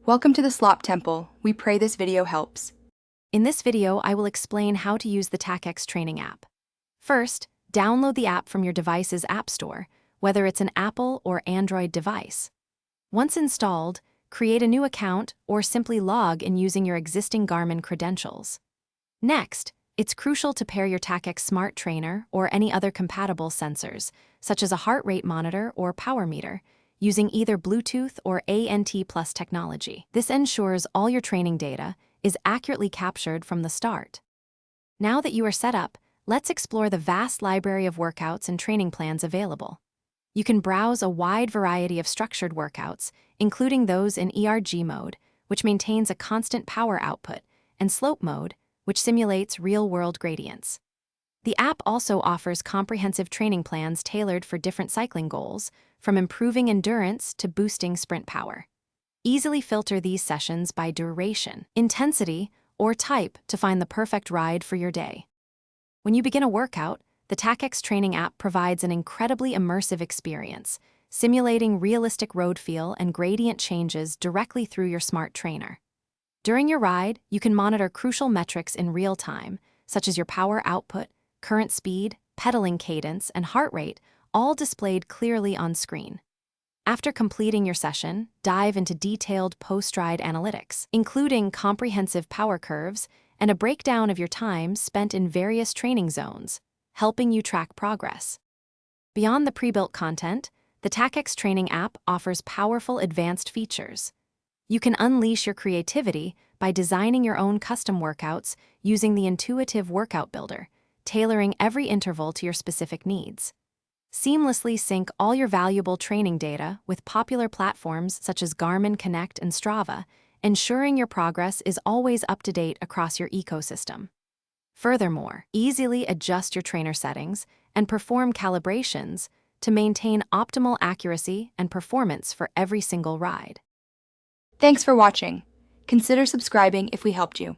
Welcome to the Slop Temple. We pray this video helps. In this video, I will explain how to use the Tacx Training app. First, download the app from your device's app store, whether it's an Apple or Android device. Once installed, create a new account or simply log in using your existing Garmin credentials. Next, it's crucial to pair your Tacx Smart Trainer or any other compatible sensors, such as a heart rate monitor or power meter, using either Bluetooth or ANT+ technology. This ensures all your training data is accurately captured from the start. Now that you are set up, let's explore the vast library of workouts and training plans available. You can browse a wide variety of structured workouts, including those in ERG mode, which maintains a constant power output, and slope mode, which simulates real-world gradients. The app also offers comprehensive training plans tailored for different cycling goals, from improving endurance to boosting sprint power. Easily filter these sessions by duration, intensity, or type to find the perfect ride for your day. When you begin a workout, the Tacx Training app provides an incredibly immersive experience, simulating realistic road feel and gradient changes directly through your smart trainer. During your ride, you can monitor crucial metrics in real time, such as your power output, current speed, pedaling cadence, and heart rate, all displayed clearly on screen. After completing your session, dive into detailed post-ride analytics, including comprehensive power curves and a breakdown of your time spent in various training zones, helping you track progress. Beyond the pre-built content, the Tacx Training app offers powerful advanced features. You can unleash your creativity by designing your own custom workouts using the intuitive workout builder, tailoring every interval to your specific needs. Seamlessly sync all your valuable training data with popular platforms such as Garmin Connect and Strava, ensuring your progress is always up to date across your ecosystem. Furthermore, easily adjust your trainer settings and perform calibrations to maintain optimal accuracy and performance for every single ride. Thanks for watching. Consider subscribing if we helped you.